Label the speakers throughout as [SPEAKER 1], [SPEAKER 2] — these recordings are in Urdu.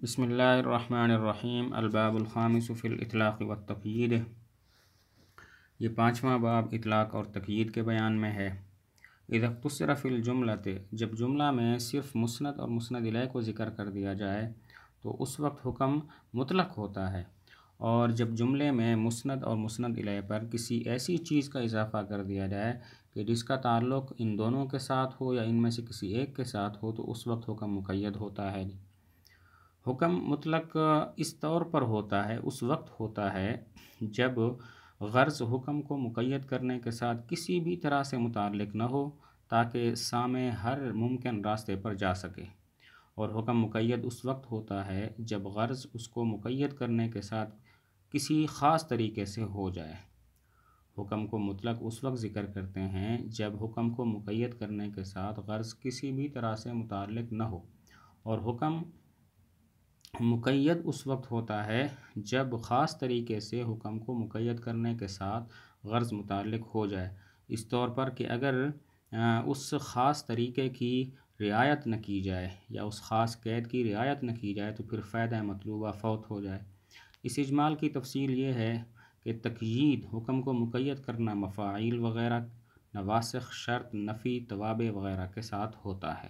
[SPEAKER 1] بسم اللہ الرحمن الرحیم الباب الخامس فی الاطلاق والتقیید۔ یہ پانچواں باب اطلاق اور تقیید کے بیان میں ہے۔ اذا اختصر فی الجملۃ، جب جملہ میں صرف مسند اور مسند الیہ کو ذکر کر دیا جائے تو اس وقت حکم مطلق ہوتا ہے، اور جب جملے میں مسند اور مسند الیہ پر کسی ایسی چیز کا اضافہ کر دیا جائے کہ جس کا تعلق ان دونوں کے ساتھ ہو یا ان میں سے کسی ایک کے ساتھ ہو تو اس وقت حکم مقید ہوتا ہے۔ حکم مطلق اس طور پر ہوتا ہے، اس وقت ہوتا ہے جب غرض حکم کو مقید کرنے کے ساتھ کسی بھی طرح سے متعلق نہ ہو تاکہ سامع ہر ممکن راستے پر جا سکے، اور حکم مقید اس وقت ہوتا ہے جب غرض اس کو مقید کرنے کے ساتھ کسی خاص طریقے سے ہو جائے۔ حکم کو مطلق اس وقت ذکر کرتے ہیں جب حکم کو مقید کرنے کے ساتھ غرض کسی بھی طرح سے متعلق نہ ہو، اور حکم مقید اس وقت ہوتا ہے جب خاص طریقے سے حکم کو مقید کرنے کے ساتھ غرض متعلق ہو جائے، اس طور پر کہ اگر اس خاص طریقے کی رعایت نہ کی جائے یا اس خاص قید کی رعایت نہ کی جائے تو پھر فائدہ مطلوبہ فوت ہو جائے۔ اس اجمال کی تفصیل یہ ہے کہ تقیید حکم کو مقید کرنا مفاعیل وغیرہ، نواسخ، شرط، نفی، توابع وغیرہ کے ساتھ ہوتا ہے۔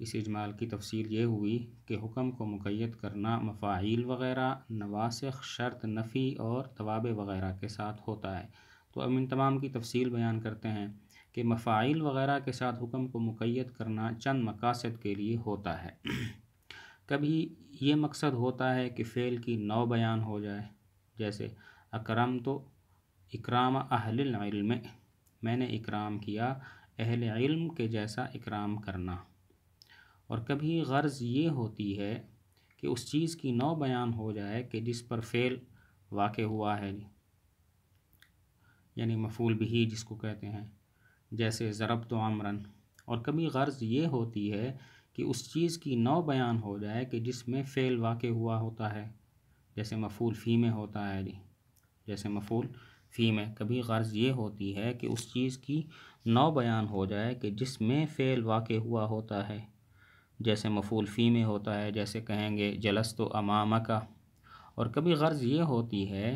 [SPEAKER 1] اس اجمال کی تفصیل یہ ہوئی کہ حکم کو مقید کرنا مفاعیل وغیرہ، نواسخ، شرط، نفی اور توابع وغیرہ کے ساتھ ہوتا ہے۔ تو اب ان تمام کی تفصیل بیان کرتے ہیں کہ مفاعیل وغیرہ کے ساتھ حکم کو مقید کرنا چند مقاصد کے لیے ہوتا ہے۔ کبھی یہ مقصد ہوتا ہے کہ فعل کی نوع بیان ہو جائے، جیسے اکرمت اکرام اہل العلم، میں نے اکرام کیا اہل علم کے جیسا اکرام کرنا۔ اور کبھی غرض یہ ہوتی ہے کہ اس چیز کی نوع بیان ہو جائے کہ جس پر فعل واقع ہوا ہے، یعنی مفعول بہ جس کو کہتے ہیں، جیسے ضربت عمرا۔ اور کبھی غرض یہ ہوتی ہے کہ اس چیز کی نوع بیان ہو جائے کہ جس میں فعل واقع ہوا ہوتا ہے، جیسے مفعول فی میں ہوتا ہے جیسے مفعول فی میں کبھی غرض یہ ہوتی ہے کہ اس چیز کی نوع بیان ہو جائے کہ جس میں فعل واقع ہوا ہوتا ہے، جیسے مفعول فی میں ہوتا ہے، جیسے کہیں گے جلست امامک۔ اور کبھی غرض یہ ہوتی ہے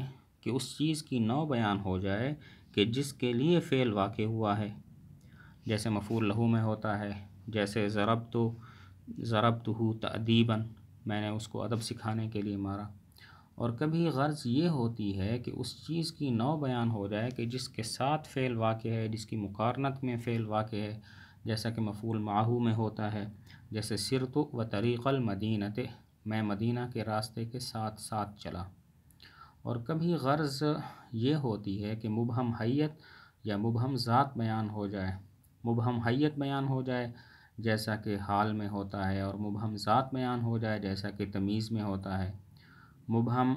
[SPEAKER 1] کہ اس چیز کی نوع بیان ہو جائے کہ جس کے لیے فعل واقع ہوا ہے، جیسے مفعول لہ میں ہوتا ہے، جیسے ضربتہ تأدیبا، میں نے اس کو ادب سکھانے کے لیے مارا۔ اور کبھی غرض یہ ہوتی ہے کہ اس چیز کی نوع بیان ہو جائے کہ جس کے ساتھ فعل واقع ہے، جس کی مقارنت میں فعل واقع ہے، جیسا کہ مفعول معہ میں ہوتا ہے، جیسے سرت و طریق المدینۃ، میں مدینہ کے راستے کے ساتھ ساتھ چلا۔ اور کبھی غرض یہ ہوتی ہے کہ مبہم حیت یا مبہم ذات بیان ہو جائے، مبہم حیت بیان ہو جائے جیسا کہ حال میں ہوتا ہے، اور مبہم ذات بیان ہو جائے جیسا کہ تمییز میں ہوتا ہے۔ مبہم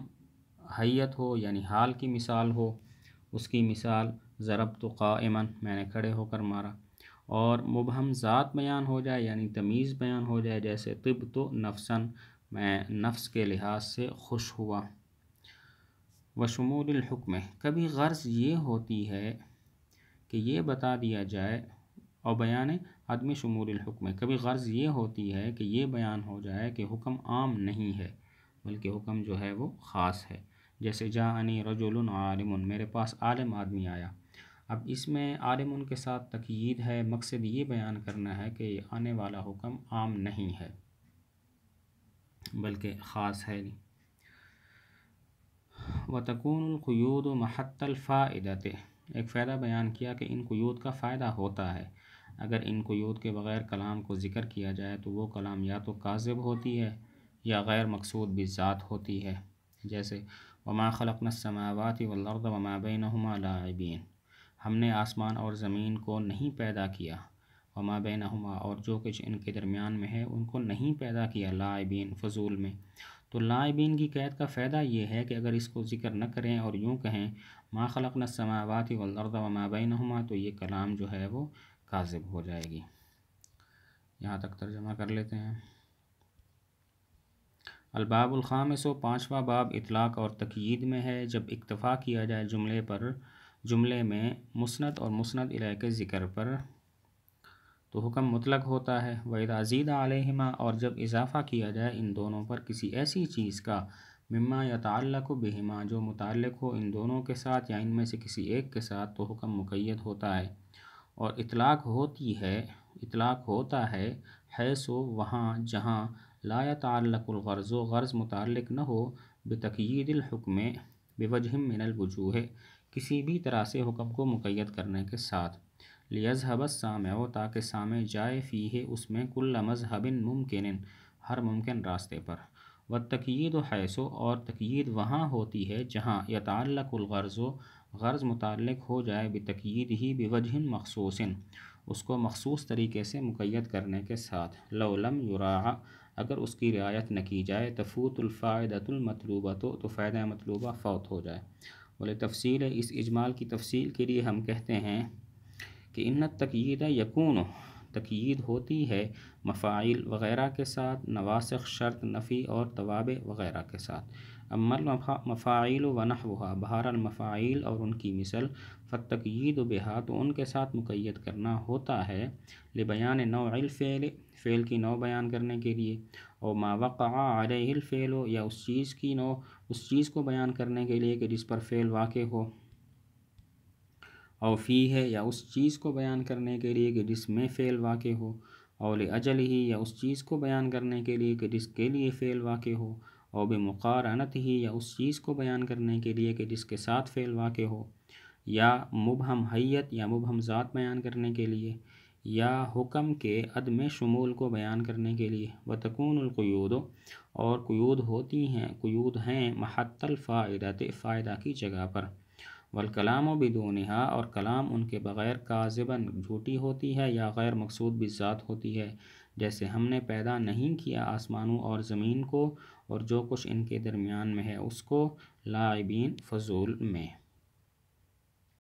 [SPEAKER 1] حیت ہو یعنی حال کی مثال ہو، اس کی مثال ضربت قائما، میں نے کھڑے ہو کر مارا۔ اور مبہم ذات بیان ہو جائے یعنی تمییز بیان ہو جائے، جیسے طبت نفسا، میں نفس کے لحاظ سے خوش ہوا۔ وشمول الحکم، کبھی غرض یہ ہوتی ہے کہ یہ بتا دیا جائے، اور بیان عدم شمول الحکم، کبھی غرض یہ ہوتی ہے کہ یہ بیان ہو جائے کہ حکم عام نہیں ہے بلکہ حکم جو ہے وہ خاص ہے، جیسے جاءنی رجل عالم، میرے پاس عالم آدمی آیا۔ اب اس میں عالم کے ساتھ تقیید ہے، مقصد یہ بیان کرنا ہے کہ یہ آنے والا حکم عام نہیں ہے بلکہ خاص ہے۔ وَتَكُونُ الْقُيُودُ مَحَطَّ الْفَائِدَةِ، ایک فائدہ بیان کیا کہ ان قیود کا فائدہ ہوتا ہے۔ اگر ان قیود کے بغیر کلام کو ذکر کیا جائے تو وہ کلام یا تو کاذب ہوتی ہے یا غیر مقصود بالذات ہوتی ہے، جیسے وَمَا خَلَقْنَا السَّمَاوَاتِ وَالْأَرْضَ وَمَا بَيْنَهُمَا لَاعِبِينَ، ہم نے آسمان اور زمین کو نہیں پیدا کیا، وما بینہما، اور جو کچھ ان کے درمیان میں ہے ان کو نہیں پیدا کیا، لاعبین، فضول میں۔ تو لاعبین کی قید کا فائدہ یہ ہے کہ اگر اس کو ذکر نہ کریں اور یوں کہیں ما خلقنا السماوات والارض وما بینہما، تو یہ کلام جو ہے وہ کاذب ہو جائے گی۔ یہاں تک ترجمہ کر لیتے ہیں۔ الباب الخامس، پانچواں باب اطلاق اور تقیید میں ہے۔ جب اکتفا کیا جائے جملے میں مسند اور مسند الیہ کے ذکر پر تو حکم مطلق ہوتا ہے۔ وَإِذَا زِيدَ عَلَيْهِمَا، اور جب اضافہ کیا جائے ان دونوں پر کسی ایسی چیز کا، مما یتعلق بہما، جو متعلق ہو ان دونوں کے ساتھ یا ان میں سے کسی ایک کے ساتھ، تو حکم مقید ہوتا ہے۔ اور اطلاق ہوتا ہے حیث، وہاں جہاں لا یتعلق الغرض، غرض متعلق نہ ہو بتقیید الحکم بوجہ من الوجوہ، کسی بھی طرح سے حکم کو مقید کرنے کے ساتھ، لیذھب السامع، تاکہ سامع جائے فیہ اس میں، کل مذہب ممکن، ہر ممکن راستے پر۔ والتقیید حیث، اور تقیید وہاں ہوتی ہے جہاں یتعلق الغرض، غرض متعلق ہو جائے بتقیید ہی بوجہ مخصوص، اس کو مخصوص طریقے سے مقید کرنے کے ساتھ، لو لم یراع، اگر اس کی رعایت نہ کی جائے، تفوت الفائدۃ المطلوبہ، تو فائدہ مطلوبہ فوت ہو جائے۔ ولتفصیل، اس اجمال کی تفصیل کے لیے ہم کہتے ہیں کہ ان التقیید یکون، تقیید ہوتی ہے مفاعیل وغیرہ کے ساتھ، نواسخ شرط نفی اور توابع وغیرہ کے ساتھ۔ اما المفاعیل ونحوها، بہرحال مفاعیل اور ان کی مثل، فالتقیید بہا، تو ان کے ساتھ مقید کرنا ہوتا ہے، لبیان نوع الفعل، فعل کی نوع بیان کرنے کے لیے، اور ما وقع علیہ الفعل، یا اس چیز کو بیان کرنے کے لیے کہ جس پر فعل واقع ہو، اور فیہ، یا اس چیز کو بیان کرنے کے لیے کہ جس میں فعل واقع ہو، اور لاجلہ، یا اس چیز کو بیان کرنے کے لیے کہ جس کے لیے فعل واقع ہو، اور بمقارنتہ، یا اس چیز کو بیان کرنے کے لیے کہ جس کے ساتھ فعل واقع ہو، یا مبہم حیت، یا مبہم ذات بیان کرنے کے لیے، یا حکم کے عدم شمول کو بیان کرنے کے لیے۔ وتکون القیود، اور قیود ہیں محط الفائدۃ، فائدہ کی جگہ پر۔ والکلام بدونہا، اور کلام ان کے بغیر، کاذباً، جھوٹی ہوتی ہے، یا غیر مقصود بالذات ہوتی ہے، جیسے ہم نے پیدا نہیں کیا آسمانوں اور زمین کو اور جو کچھ ان کے درمیان میں ہے اس کو، لاعبین، فضول میں۔